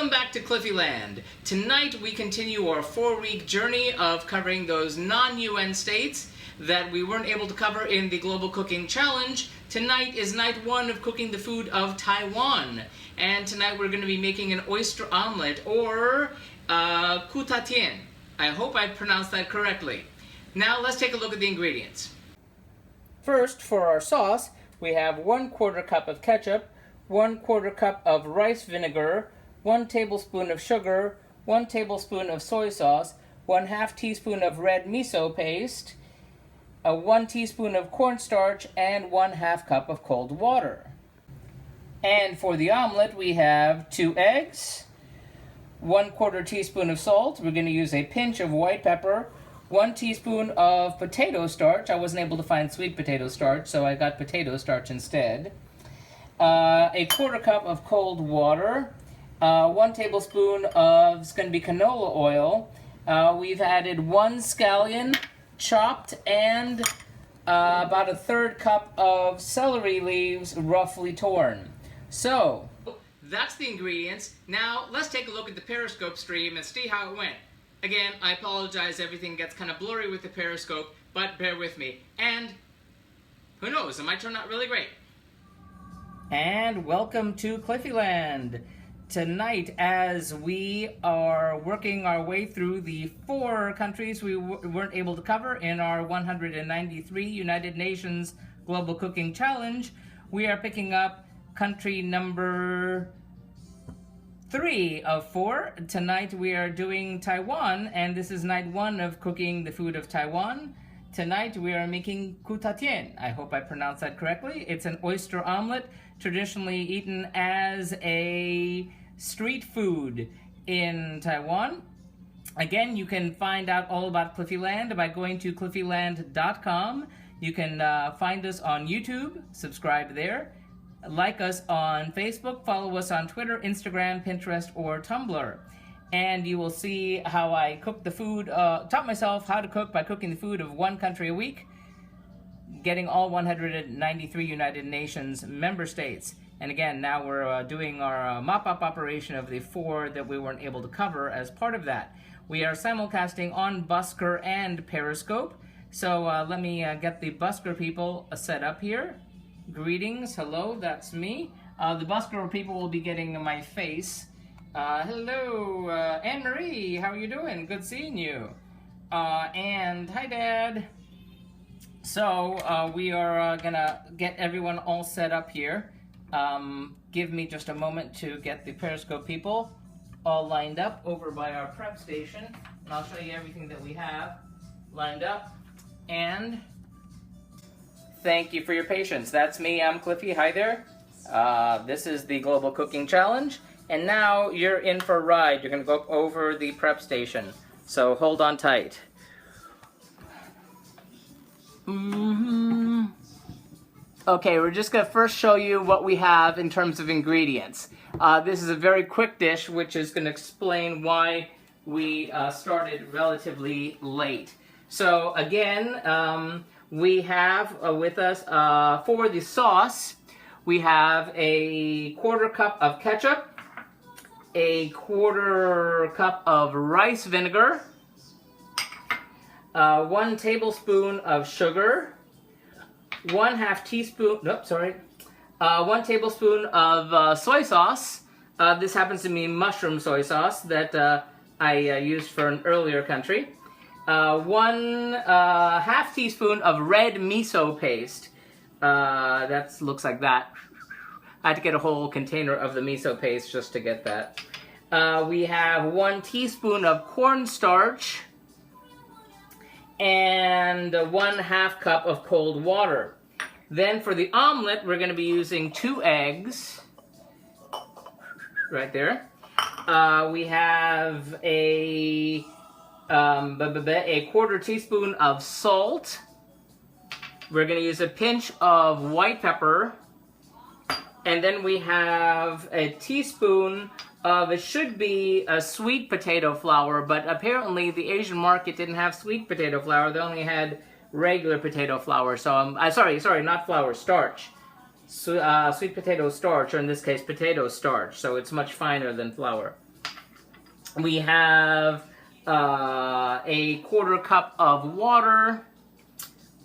Welcome back to Cliffyland. Tonight we continue our 4-week journey of covering those non-UN states that we weren't able to cover in the Global Cooking Challenge. Tonight is night 1 of cooking the food of Taiwan. And tonight we're going to be making an oyster omelet, or kutatien. I hope I pronounced that correctly. Now let's take a look at the ingredients. First, for our sauce, we have 1/4 cup of ketchup, 1/4 cup of rice vinegar, 1 tablespoon of sugar, 1 tablespoon of soy sauce, 1/2 teaspoon of red miso paste, 1 teaspoon of cornstarch, and 1/2 cup of cold water. And for the omelet, we have 2 eggs, 1/4 teaspoon of salt. We're going to use a pinch of white pepper, 1 teaspoon of potato starch. I wasn't able to find sweet potato starch, so I got potato starch instead. A 1/4 cup of cold water, 1 tablespoon of, it's going to be canola oil. We've added 1 scallion chopped, and about a 1/3 cup of celery leaves roughly torn. So, that's the ingredients. Now, let's take a look at the Periscope stream and see how it went. Again, I apologize, everything gets kind of blurry with the Periscope, but bear with me. And, who knows, it might turn out really great. And welcome to Cliffyland. Tonight, as we are working our way through the 4 countries we weren't able to cover in our 193 United Nations Global Cooking Challenge, we are picking up country number 3 of 4. Tonight we are doing Taiwan, and this is night 1 of cooking the food of Taiwan. Tonight we are making kutatien. I hope I pronounced that correctly. It's an oyster omelet, traditionally eaten as a street food in Taiwan. Again, you can find out all about Cliffyland by going to cliffyland.com. You can find us on YouTube, subscribe there. Like us on Facebook, follow us on Twitter, Instagram, Pinterest, or Tumblr. And you will see how I cook the food, taught myself how to cook by cooking the food of 1 country a week, getting all 193 United Nations member states. And again, now we're doing our mop-up operation of the 4 that we weren't able to cover as part of that. We are simulcasting on Busker and Periscope. So let me get the Busker people set up here. Greetings, hello, that's me. The Busker people will be getting my face. Hello, Anne-Marie, how are you doing? Good seeing you. And hi, Dad. So we are gonna get everyone all set up here. Give me just a moment to get the Periscope people all lined up over by our prep station, and I'll show you everything that we have lined up. And thank you for your patience. That's me, I'm Cliffy, hi there. This is the Global Cooking Challenge, and now you're in for a ride. You're gonna go over the prep station, so hold on tight. Okay, we're just going to first show you what we have in terms of ingredients. This is a very quick dish, which is going to explain why we started relatively late. So again, we have with us, for the sauce, we have a 1/4 cup of ketchup, a 1/4 cup of rice vinegar, 1 tablespoon of sugar, 1/2 teaspoon, 1 tablespoon of soy sauce. This happens to be mushroom soy sauce that I used for an earlier country. 1/2 teaspoon of red miso paste. That looks like that. I had to get a whole container of the miso paste just to get that. We have 1 teaspoon of cornstarch, and 1/2 cup of cold water. Then for the omelet, we're going to be using 2 eggs, right there. We have a 1/4 teaspoon of salt. We're going to use a pinch of white pepper, and then we have a teaspoon of, it should be a sweet potato flour, but apparently the Asian market didn't have sweet potato flour. They only had regular potato flour. So sorry, not flour, starch. Sweet potato starch, or in this case, potato starch. So it's much finer than flour. We have a 1/4 cup of water.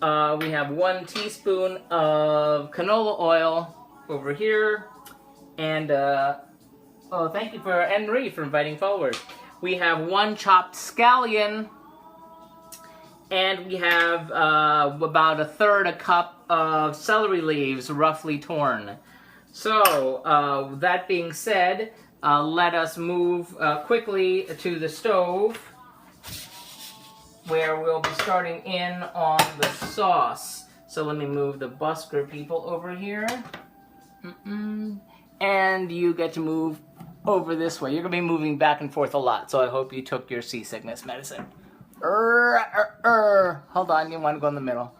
We have 1 teaspoon of canola oil over here. And, oh, thank you for Anne-Marie for inviting followers. We have 1 chopped scallion. And we have about 1/3 cup of celery leaves, roughly torn. So, that being said, let us move quickly to the stove, where we'll be starting in on the sauce. So let me move the busker people over here. And you get to move over this way. You're going to be moving back and forth a lot, so I hope you took your seasickness medicine. Hold on, you want to go in the middle.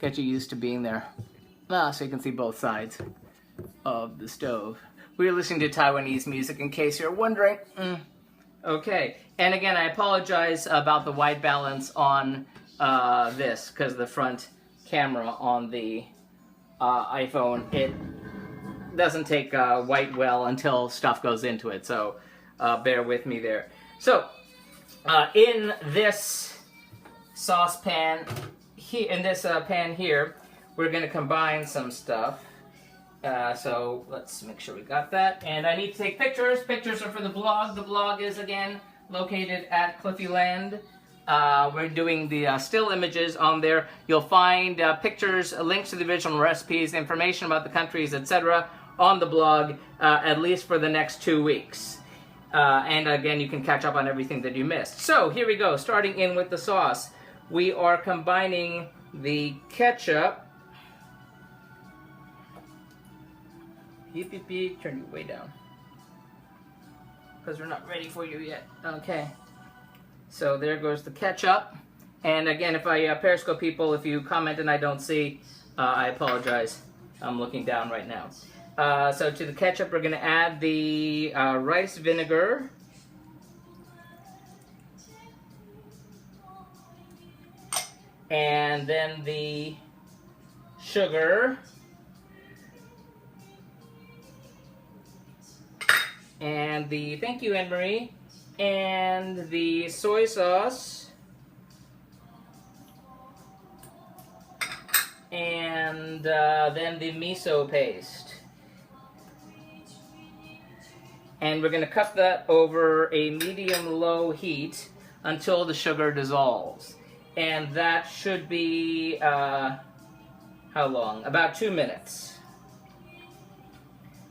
Get you used to being there. So you can see both sides of the stove. We're listening to Taiwanese music in case you're wondering. Okay, and again, I apologize about the white balance on this, because the front camera on the iPhone, it doesn't take white well until stuff goes into it, so bear with me there. So, in this saucepan, in this pan here, we're going to combine some stuff. So let's make sure we got that. And I need to take pictures. Pictures are for the blog. The blog is, again, located at Cliffyland. We're doing the still images on there. You'll find pictures, links to the original recipes, information about the countries, etc. on the blog, at least for the next 2 weeks. And again, you can catch up on everything that you missed. So here we go, starting in with the sauce. We are combining the ketchup. Beep, beep, beep. Turn you way down, because we're not ready for you yet. Okay. So there goes the ketchup. And again, if I Periscope people, if you comment and I don't see, I apologize. I'm looking down right now. So to the ketchup, we're going to add the rice vinegar. And then the sugar. And the, thank you, Anne-Marie, and the soy sauce, and then the miso paste. And we're going to cook that over a medium-low heat until the sugar dissolves. And that should be, how long? About 2 minutes.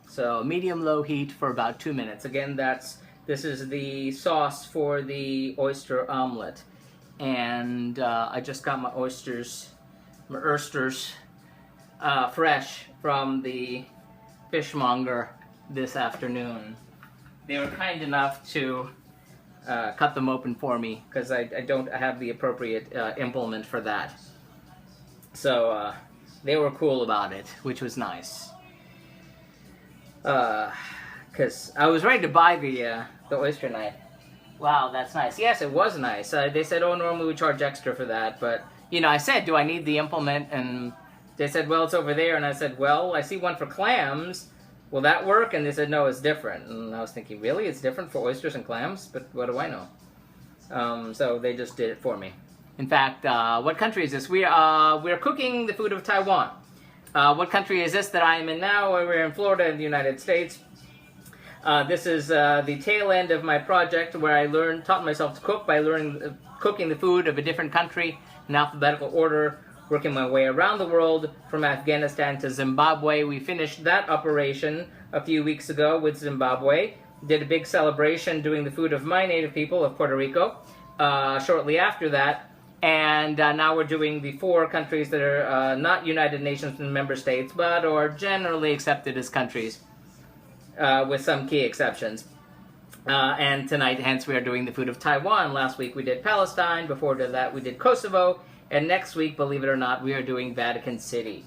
So medium-low heat for about 2 minutes. Again, this is the sauce for the oyster omelet. And I just got my oysters fresh from the fishmonger this afternoon. They were kind enough to cut them open for me, because I don't have the appropriate implement for that. So they were cool about it, which was nice. Because I was ready to buy the oyster knife. Wow, that's nice. Yes, it was nice. They said, oh, normally we charge extra for that, but, you know, I said, do I need the implement? And they said, well, it's over there. And I said, well, I see one for clams. Will that work? And they said, no, it's different. And I was thinking, really? It's different for oysters and clams? But what do I know? So they just did it for me. In fact, what country is this? We're cooking the food of Taiwan. What country is this that I am in now? We're in Florida in the United States. This is the tail end of my project where I taught myself to cook by cooking the food of a different country in alphabetical order, working my way around the world from Afghanistan to Zimbabwe. We finished that operation a few weeks ago with Zimbabwe. Did a big celebration doing the food of my native people of Puerto Rico shortly after that. And now we're doing the 4 countries that are not United Nations member states, but are generally accepted as countries, with some key exceptions. And tonight, hence, we are doing the food of Taiwan. Last week we did Palestine. Before that, we did Kosovo. And next week, believe it or not, we are doing Vatican City.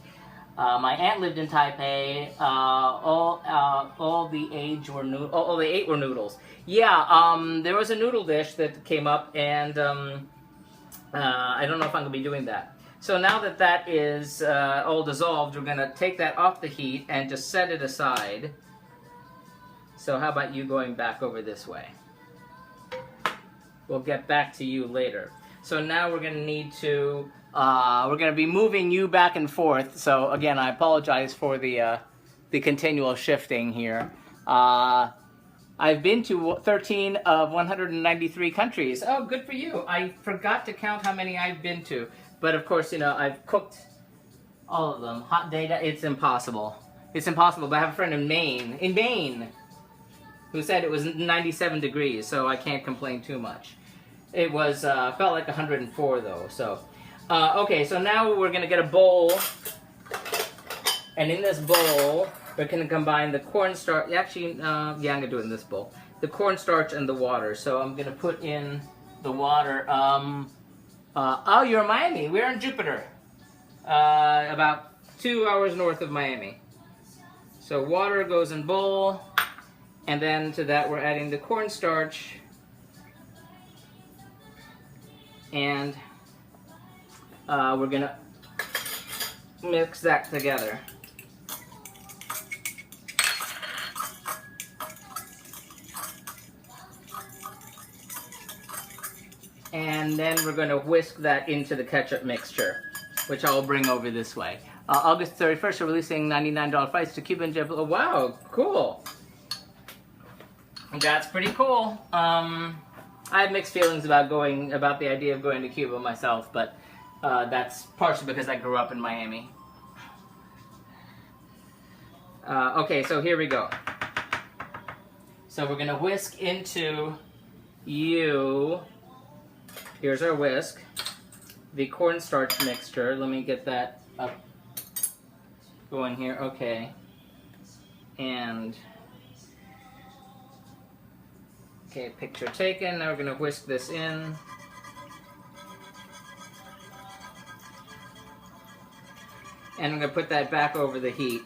My aunt lived in Taipei. All the 8 were noodles. Yeah, there was a noodle dish that came up, and I don't know if I'm going to be doing that. So now that that is all dissolved, we're going to take that off the heat and just set it aside. So how about you going back over this way? we'll get back to you later. So now we're going to need to, we're going to be moving you back and forth. So again, I apologize for the continual shifting here. I've been to 13 of 193 countries. Oh, good for you. I forgot to count how many I've been to. But of course, you know, I've cooked all of them. Hot data, it's impossible. It's impossible. But I have a friend in Maine, who said it was 97 degrees, so I can't complain too much. It was, felt like 104 though, so. Okay, so now we're gonna get a bowl. And in this bowl, we're going to combine the cornstarch. Actually, yeah, I'm going to do it in this bowl. The cornstarch and the water. So I'm going to put in the water. Oh, you're in Miami. We're in Jupiter. About 2 hours north of Miami. So water goes in bowl. And then to that, we're adding the cornstarch. And we're going to mix that together. And then we're going to whisk that into the ketchup mixture, which I'll bring over this way. August 31st, we're releasing $99 flights to Cuba and Japan. Oh, wow, cool. That's pretty cool. I have mixed feelings about the idea of going to Cuba myself, but that's partially because I grew up in Miami. Okay, so here we go. So we're going to whisk into you. Here's our whisk. The cornstarch mixture. Let me get that up. Going here. Okay. And okay, picture taken. Now we're going to whisk this in. And I'm going to put that back over the heat.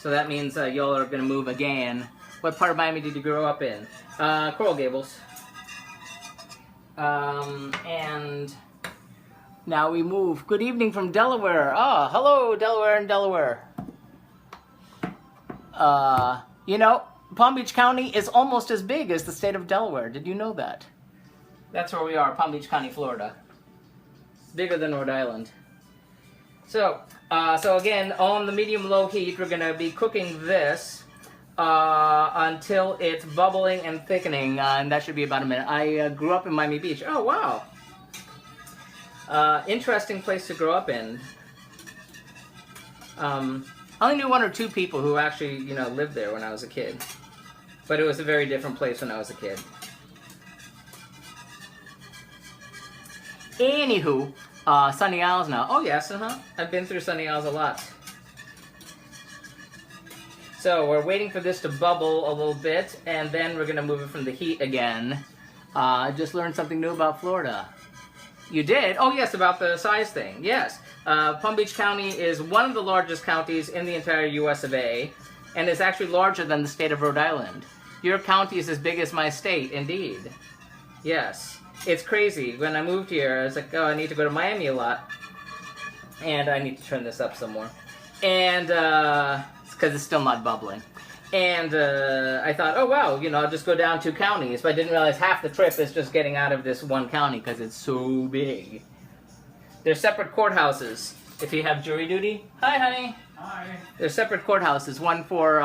So that means y'all are going to move again. What part of Miami did you grow up in? Coral Gables. And now we move. Good evening from Delaware. Ah, hello, Delaware and Delaware. You know, Palm Beach County is almost as big as the state of Delaware. Did you know that? That's where we are, Palm Beach County, Florida. It's bigger than Rhode Island. So again, on the medium-low heat, we're going to be cooking this until it's bubbling and thickening, and that should be about a minute. I grew up in Miami Beach. Oh, wow. Interesting place to grow up in. I only knew 1 or 2 people who actually, you know, lived there when I was a kid. But it was a very different place when I was a kid. Anywho, Sunny Isles now. Oh, yes, I've been through Sunny Isles a lot. So we're waiting for this to bubble a little bit, and then we're going to move it from the heat again. I just learned something new about Florida. You did? Oh, yes, about the size thing. Yes. Palm Beach County is one of the largest counties in the entire U.S. of A., and it's actually larger than the state of Rhode Island. Your county is as big as my state, indeed. Yes. It's crazy. When I moved here, I was like, oh, I need to go to Miami a lot. And I need to turn this up some more. And, because it's still not bubbling. And I thought, oh, wow, you know, I'll just go down 2 counties. But I didn't realize half the trip is just getting out of this one county because it's so big. They're separate courthouses if you have jury duty. Hi, honey. Hi. They're separate courthouses, one for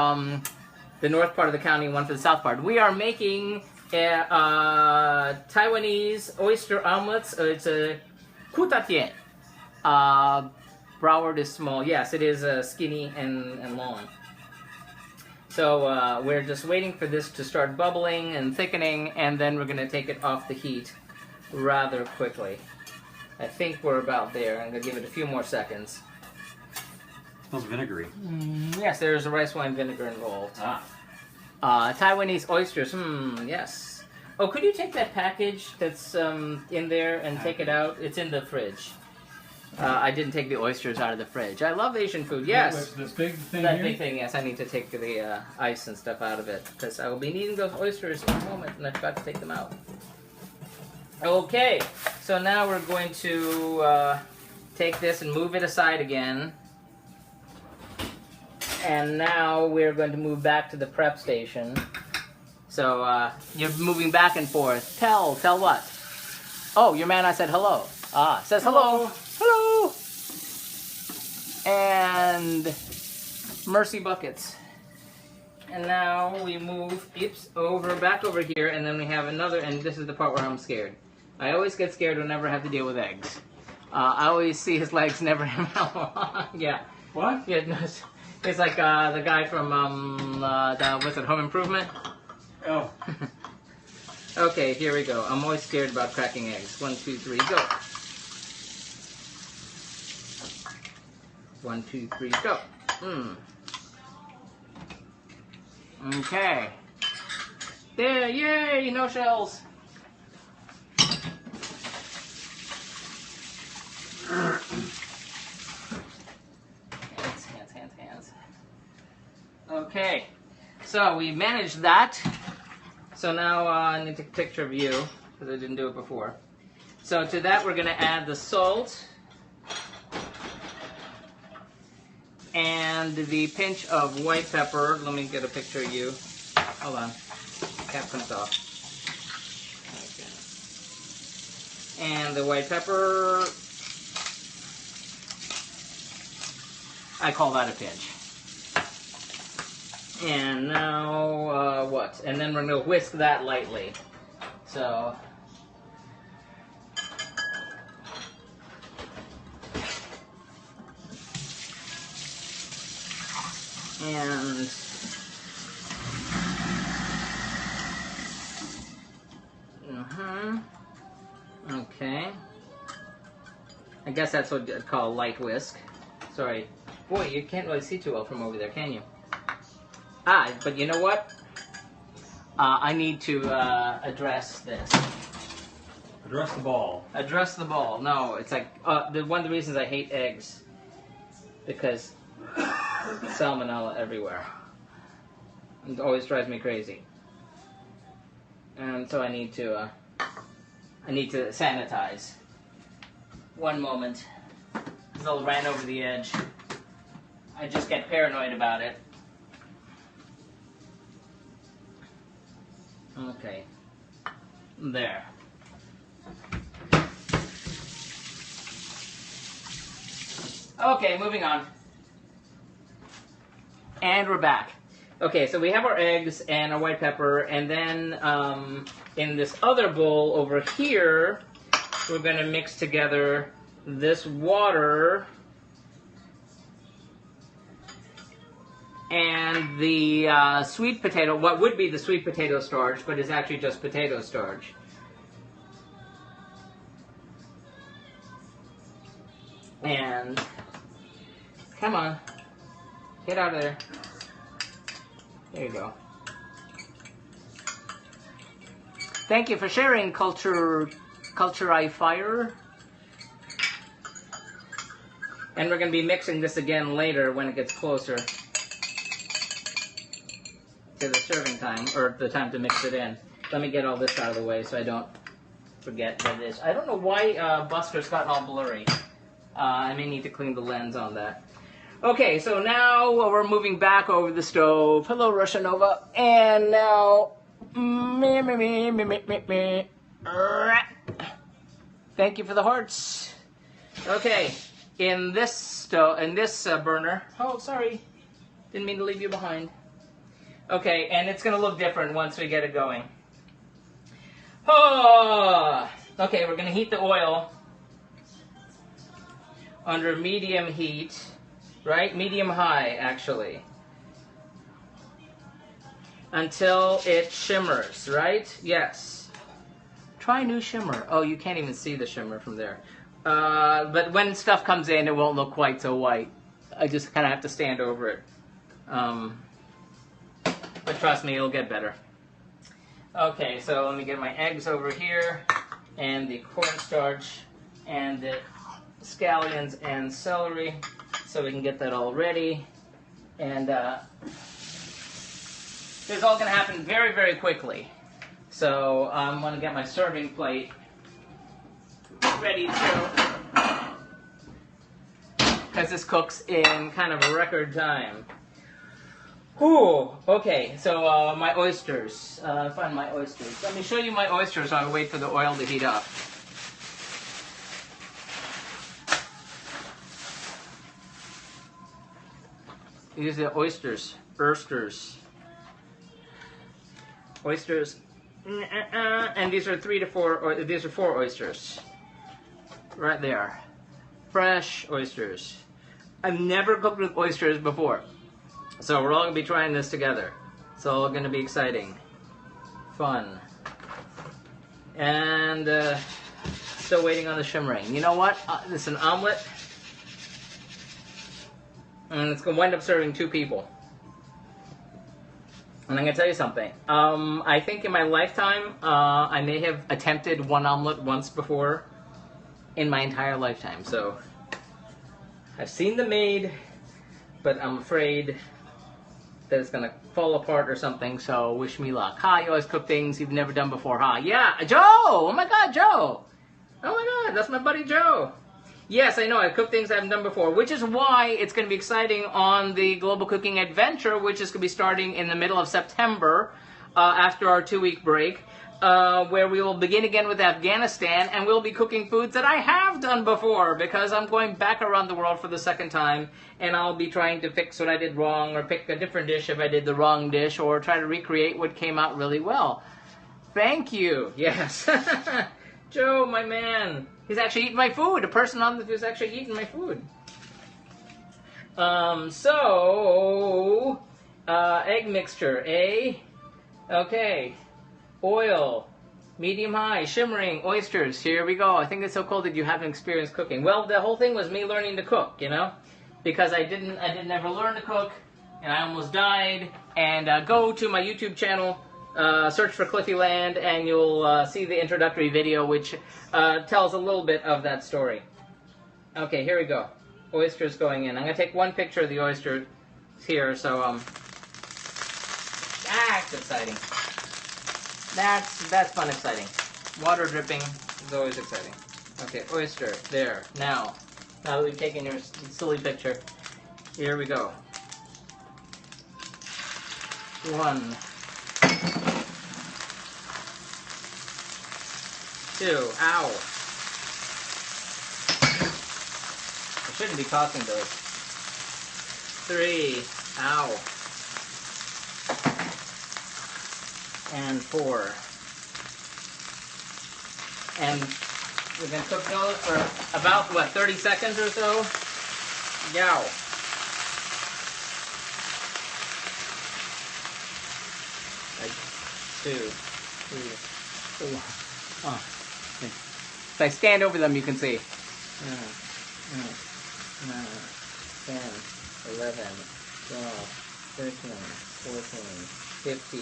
the north part of the county, one for the south part. We are making Taiwanese oyster omelets. It's a kutatien. Broward is small. Yes, it is skinny and long. So we're just waiting for this to start bubbling and thickening, and then we're going to take it off the heat rather quickly. I think we're about there. I'm going to give it a few more seconds. It smells vinegary. Yes, there's a rice wine vinegar involved. Taiwanese oysters. Yes. Oh, could you take that package that's in there and take it out? It's in the fridge. I didn't take the oysters out of the fridge. I love Asian food. Yes. This big thing That here? big thing, yes. I need to take the ice and stuff out of it because I will be needing those oysters in a moment, and I forgot to take them out. Okay, so now we're going to take this and move it aside again. And now we're going to move back to the prep station. So you're moving back and forth. Tell what? Oh, your man, I said hello. Says hello. Hello. And mercy buckets. And now we move, back over here, and then we have another, and this is the part where I'm scared. I always get scared whenever I have to deal with eggs. I always see his legs, never him how long. Yeah. What? Yeah, no, it's like the guy from, what's it, Home Improvement? Oh. Okay, here we go. I'm always scared about cracking eggs. 1, 2, 3, go. 1, 2, 3, go. Okay. There, yay, no shells. Hands. Okay, so we managed that. So now I need to take a picture of you, because I didn't do it before. So to that we're going to add the salt. And the pinch of white pepper. Let me get a picture of you. Hold on. Cap comes off. Okay. And the white pepper. I call that a pinch. And now, what? And then we're going to whisk that lightly. So... And okay. I guess that's what I'd call a light whisk. Sorry. Boy, you can't really see too well from over there, can you? But you know what? I need to address this. Address the ball. Address the ball. No, it's like one of the reasons I hate eggs, because salmonella everywhere. It always drives me crazy. And so I need to sanitize. One moment. This all ran over the edge. I just get paranoid about it. Okay. There. Okay, moving on. And we're back. Okay, so we have our eggs and our white pepper, and then in this other bowl over here, we're going to mix together this water and the sweet potato, what would be the sweet potato starch, but is actually just potato starch. And, come on, get out of there. There you go. Thank you for sharing, Culture I Fire. And we're going to be mixing this again later when it gets closer to the serving time, or the time to mix it in. Let me get all this out of the way so I don't forget what it is. I don't know why Buster's gotten all blurry. I may need to clean the lens on that. Okay, so now we're moving back over the stove. Hello, Russia Nova. And now... Thank you for the hearts. Okay, in this burner... Oh, sorry. Didn't mean to leave you behind. Okay, and it's going to look different once we get it going. Oh! Okay, we're going to heat the oil under medium heat. Right? Medium high, actually. Until it shimmers, right? Yes. Try new shimmer. Oh, you can't even see the shimmer from there. But when stuff comes in, it won't look quite so white. I just kind of have to stand over it. But trust me, it'll get better. Okay, so let me get my eggs over here, and the cornstarch, and the scallions and celery, so we can get that all ready. And this is all going to happen very, very quickly. So I'm going to get my serving plate ready to, because this cooks in kind of a record time. Ooh, okay, so my oysters. Find my oysters. Let me show you my oysters while I wait for the oil to heat up. These are the oysters. Oysters. And these are 3 to 4, or these are 4 oysters. Right there. Fresh oysters. I've never cooked with oysters before. So we're all going to be trying this together. It's all going to be exciting. Fun. And still waiting on the shimmering. You know what? This is an omelet. And it's going to wind up serving 2 people. And I'm going to tell you something. I think in my lifetime, I may have attempted 1 omelet once before in my entire lifetime. So I've seen them made, but I'm afraid that it's going to fall apart or something, so wish me luck. Ha, you always cook things you've never done before, huh? Yeah, Joe! Oh my god, Joe! Oh my god, that's my buddy Joe. Yes, I know, I've cooked things I haven't done before, which is why it's going to be exciting on the Global Cooking Adventure, which is going to be starting in the middle of September, after our 2-week break, where we will begin again with Afghanistan, and we'll be cooking foods that I have done before, because I'm going back around the world for the 2nd time, and I'll be trying to fix what I did wrong, or pick a different dish if I did the wrong dish, or try to recreate what came out really well. Thank you. Yes. Joe, my man. He's actually eating my food. A person on who's actually eating my food. Egg mixture, eh? Okay. Oil. Medium high. Shimmering. Oysters. Here we go. I think it's so cool that you haven't experienced cooking. Well, the whole thing was me learning to cook, you know? Because I didn't ever learn to cook, and I almost died. And go to my YouTube channel, search for Cliffy Land, and you'll see the introductory video, which tells a little bit of that story. Okay, here we go. Oysters going in. I'm going to take 1 picture of the oyster here, so that's exciting. That's fun, exciting. Water dripping is always exciting. Okay, oyster, there. Now that we've taken your silly picture, here we go. 1, 2, ow. I shouldn't be tossing those. 3, ow. And 4. And we're going to cook those for about, what, 30 seconds or so? Yow. Like 2, 3, 4. Oh. If I stand over them, you can see. 10, 11, 12, 13, 14, 15,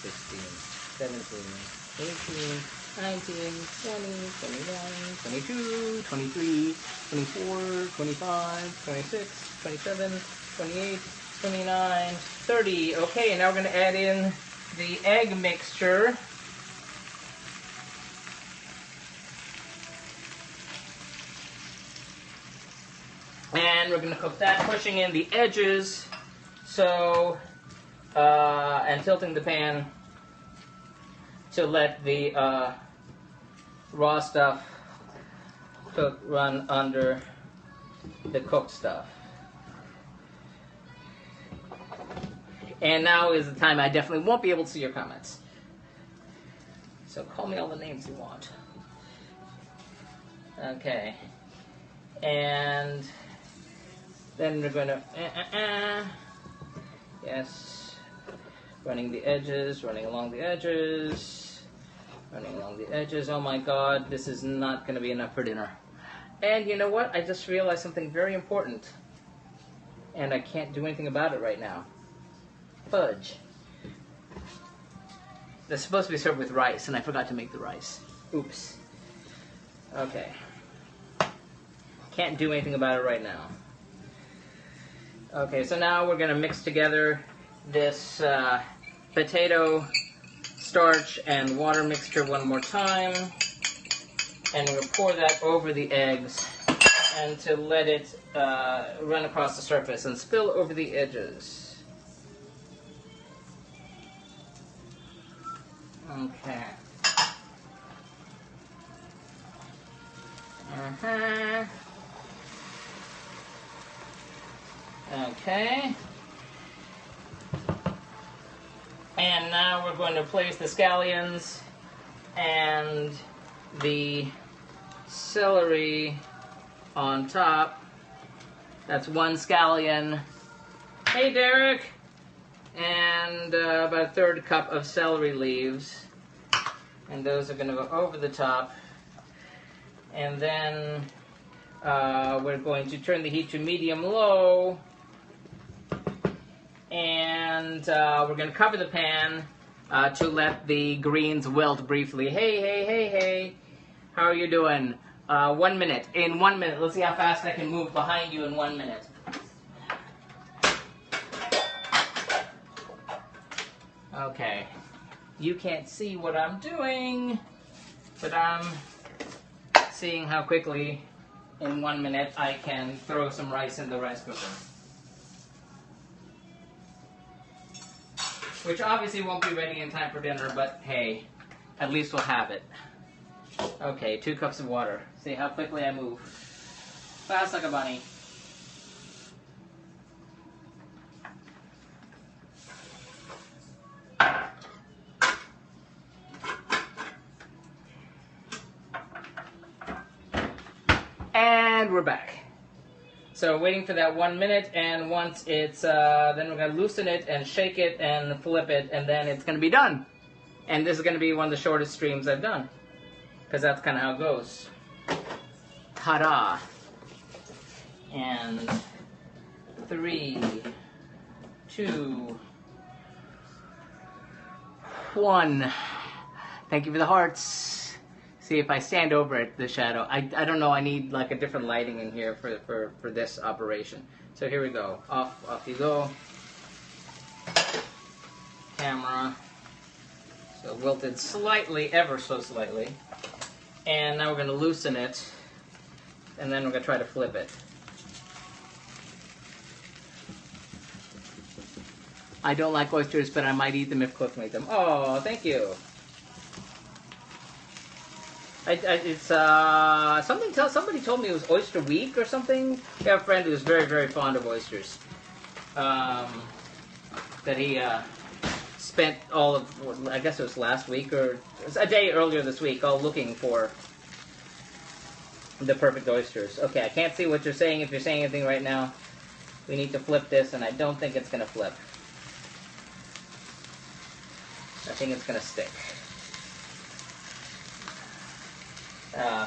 16, 17, 18, 19, 20, 21, 22, 23, 24, 25, 26, 27, 28, 29, 30. Okay, now we're going to add in the egg mixture. And we're going to cook that, pushing in the edges, so, and tilting the pan to let the raw stuff run under the cooked stuff. And now is the time I definitely won't be able to see your comments. So call me all the names you want. Okay. And then we're going to, yes, running the edges, running along the edges, running along the edges. Oh my God, this is not going to be enough for dinner. And you know what? I just realized something very important, and I can't do anything about it right now. Fudge. They're supposed to be served with rice, and I forgot to make the rice. Oops. Okay. Can't do anything about it right now. Okay, so now we're going to mix together this potato, starch, and water mixture one more time. And we're going to pour that over the eggs and to let it run across the surface and spill over the edges. Okay. Okay. And now we're going to place the scallions and the celery on top. That's 1 scallion. Hey, Derek! And about a 1/3 cup of celery leaves. And those are going to go over the top. And then we're going to turn the heat to medium-low. And we're going to cover the pan to let the greens wilt briefly. Hey. How are you doing? 1 minute. In 1 minute. Let's see how fast I can move behind you in 1 minute. Okay. You can't see what I'm doing, but I'm seeing how quickly in 1 minute I can throw some rice in the rice cooker. Which obviously won't be ready in time for dinner, but hey, at least we'll have it. Okay, 2 cups of water. See how quickly I move. Fast like a bunny. And we're back. So waiting for that 1 minute, and once it's, then we're going to loosen it and shake it and flip it, and then it's going to be done. And this is going to be one of the shortest streams I've done, because that's kind of how it goes. Ta-da! And 3, 2, 1. Thank you for the hearts. See, if I stand over it, the shadow. I don't know, I need like a different lighting in here for this operation. So here we go. Off you go. Camera. So wilted slightly, ever so slightly. And now we're going to loosen it. And then we're going to try to flip it. I don't like oysters, but I might eat them if Cliff made them. Oh, thank you. Somebody told me it was Oyster Week or something. I have a friend who's very, very fond of oysters. That he spent all of, I guess it was last week or a day earlier this week, all looking for the perfect oysters. Okay, I can't see what you're saying. If you're saying anything right now, we need to flip this, and I don't think it's going to flip. I think it's going to stick.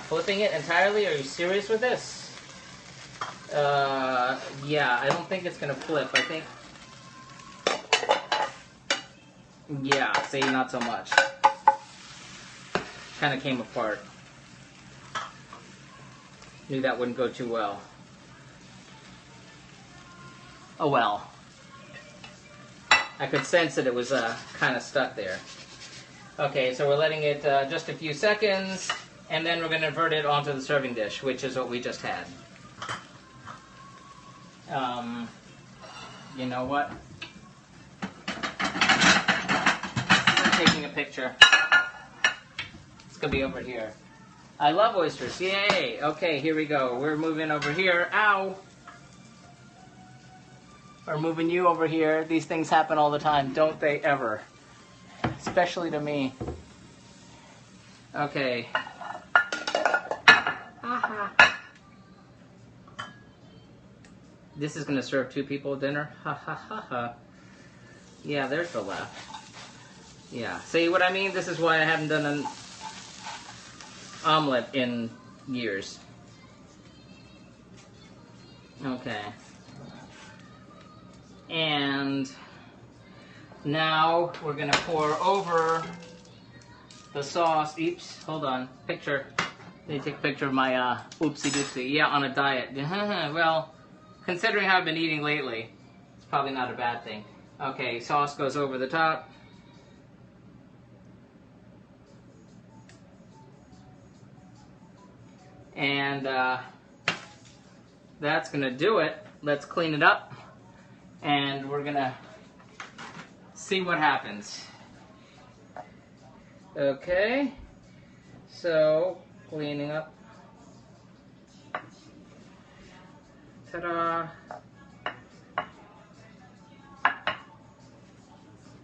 Flipping it entirely? Are you serious with this? Yeah, I don't think it's gonna flip. I think... Yeah, see, not so much. Kind of came apart. Knew that wouldn't go too well. Oh well. I could sense that it was kind of stuck there. Okay, so we're letting it just a few seconds. And then we're going to invert it onto the serving dish, which is what we just had. You know what? I'm taking a picture. It's going to be over here. I love oysters. Yay! Okay, here we go. We're moving over here. Ow! We're moving you over here. These things happen all the time, don't they ever? Especially to me. Okay. This is going to serve 2 people dinner? Ha ha ha ha. Yeah, there's the laugh. Yeah. See what I mean? This is why I haven't done an omelet in years. Okay. And now we're going to pour over the sauce. Oops, hold on. Picture. Let me take a picture of my oopsie doopsie. Yeah, on a diet. Well, considering how I've been eating lately, it's probably not a bad thing. Okay, sauce goes over the top. And that's going to do it. Let's clean it up. And we're going to see what happens. Okay, so cleaning up. Ta-da!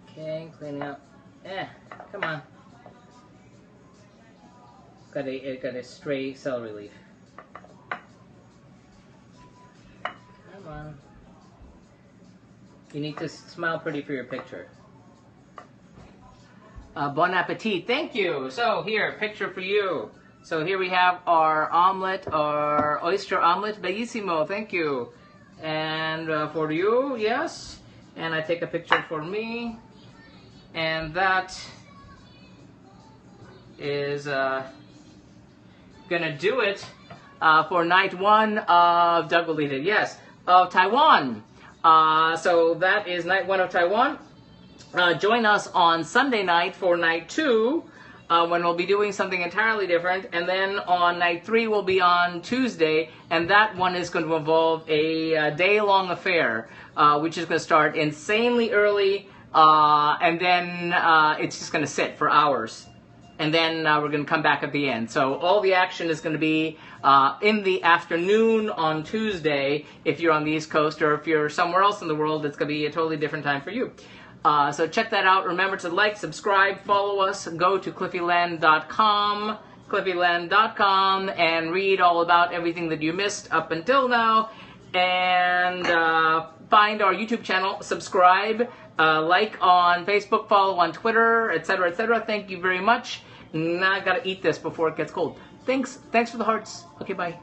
Okay, cleaning up. Come on. Got a stray celery leaf. Come on. You need to smile pretty for your picture. Bon appetit. Thank you. So here, picture for you. So here we have our omelet, our oyster omelet. Bellissimo. Thank you. And for you, yes. And I take a picture for me. And that is gonna do it for night one of Doug will eat it. Yes, of Taiwan. So that is night one of Taiwan. Join us on Sunday night for night two, when we'll be doing something entirely different. And then on night three, we'll be on Tuesday, and that one is going to involve a day-long affair, which is going to start insanely early, and then it's just going to sit for hours. And then we're going to come back at the end. So all the action is going to be in the afternoon on Tuesday if you're on the East Coast, or if you're somewhere else in the world, it's going to be a totally different time for you. So check that out. Remember to like, subscribe, follow us. Go to cliffyland.com, and read all about everything that you missed up until now. And find our YouTube channel, subscribe, like on Facebook, follow on Twitter, etc., etc. Thank you very much. Now I gotta eat this before it gets cold. Thanks for the hearts. Okay, bye.